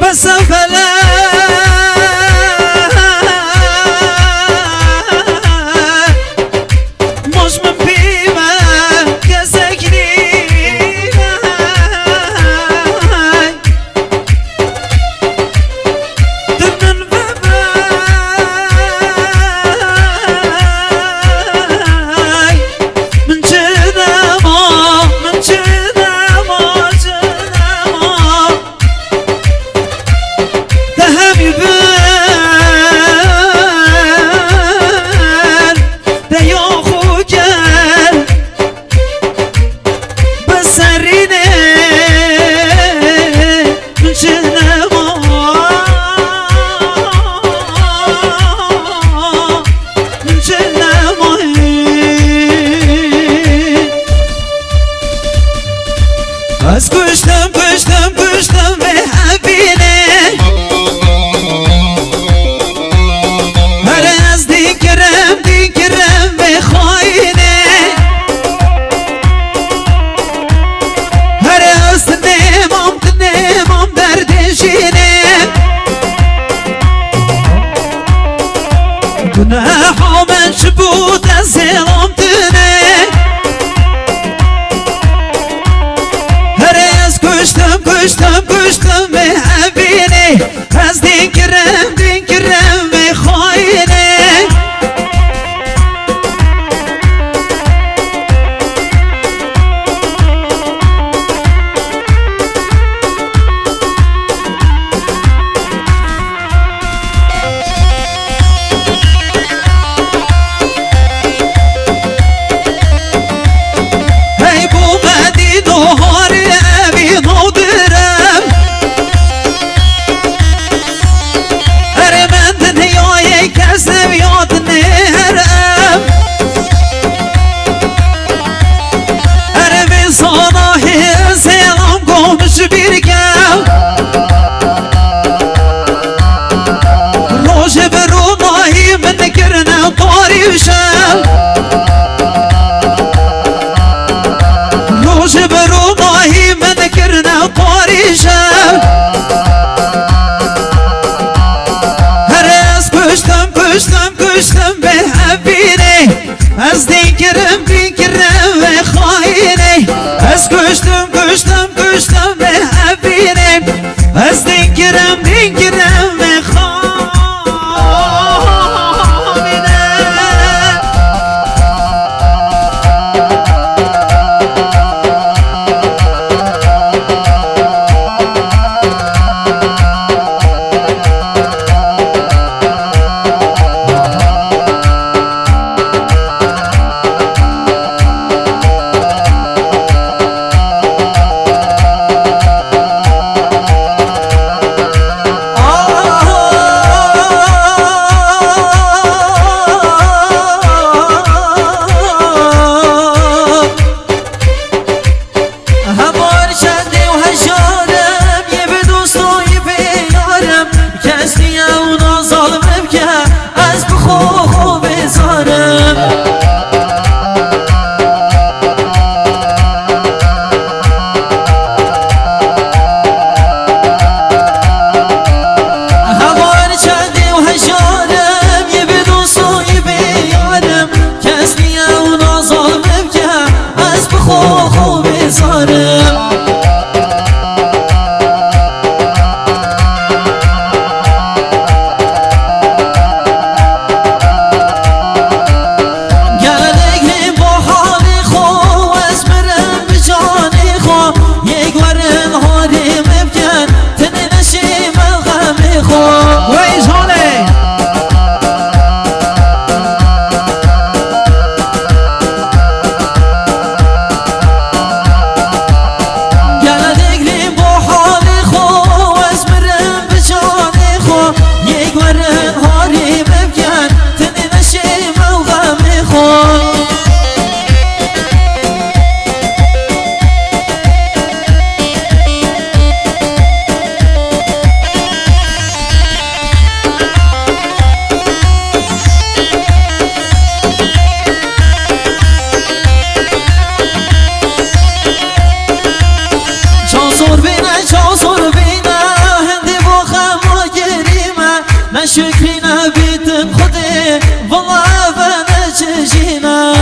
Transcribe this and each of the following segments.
از کشتم به حبینه هر از دیگرم به خواهینه هر از تنمام دردشینه گناه من شبود از زلام تنه کشتم به حبینه از دیگرم به خواهینه هی بومدی نهار ابی نودرم هر من دنیای کسم یاد نهرم هر به ساناهی سلام گمش بیرگم روش بروناهی من کرنم طاریشم روش بروناهی من کرنم طاریشم کشتم به حبینه از دیگرم به خواهینه از کشتم به حبینه از دیگرم به خواهینه شکری نبیتم خودی والله بنا چجینا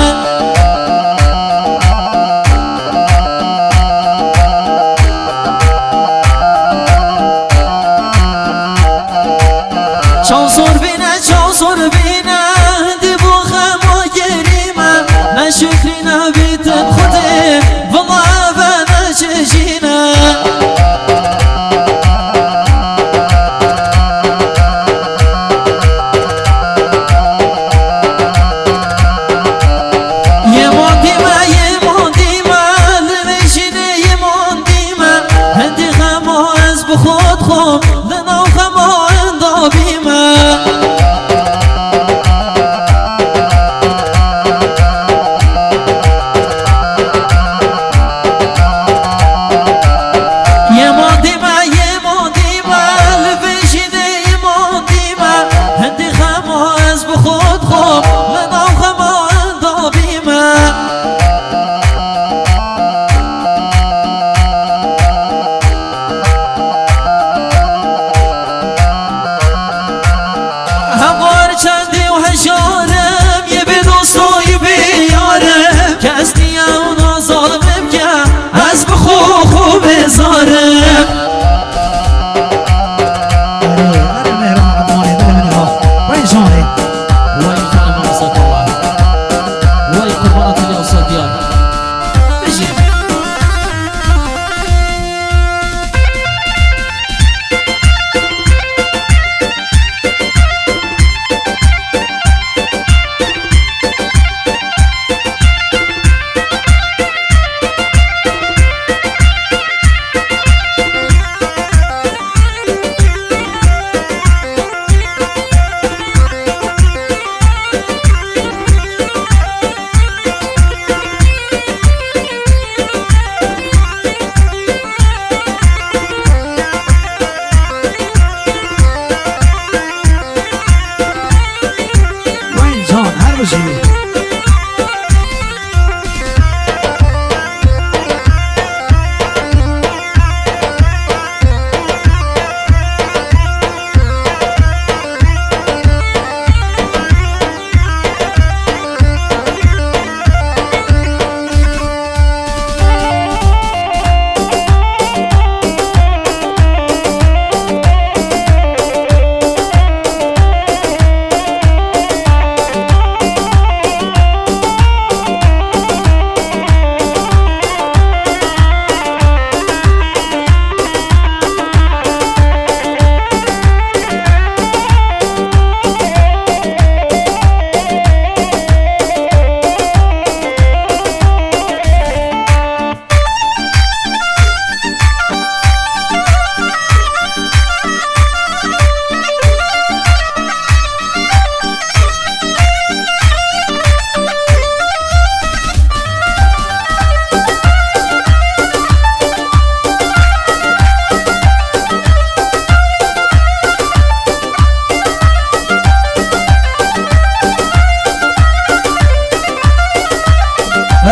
چاوزور بینه دی بو خما گریمه نه شکری نبیتم خودی والله بنا چجینا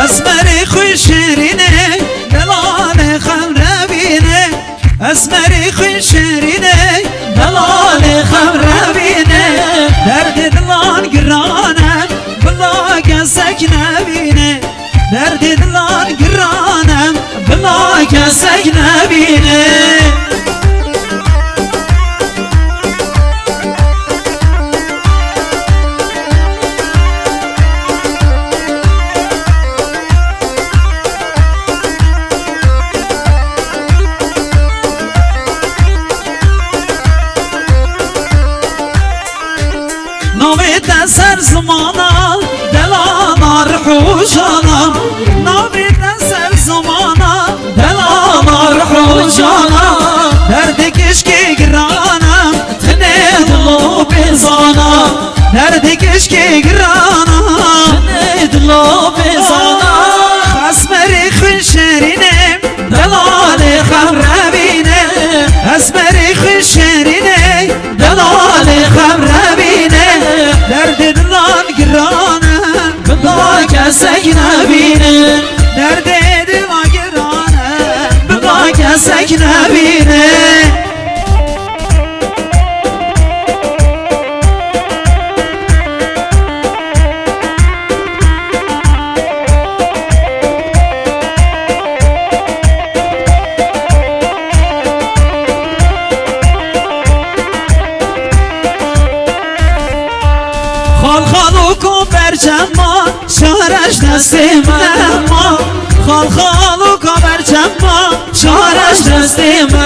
اسمری خوی شیرینه دلال خمر بینه اسمری خوی شیرینه دلال خمر بینه درد دلان گرانم بلا کسک نبینه درد دلان گرانم بلا کسک نبینه نویت سر زمانا دلانا رحوشانا نویت سر زمانا دلانا رحوشانا درد کشکی گرانم تنه دلو بزانا درد کشکی گرانم تنه دلو بزانا خسمری خوی شیرینه دلال خمر بینه اسمری خوی شیرینه دلال خمر بینه درد دلان گرانه بلا کسک نبینه درد دلان گرانه بلا کسک نبینه چما شهرش دست من خال خال و کابر چما شهرش دست من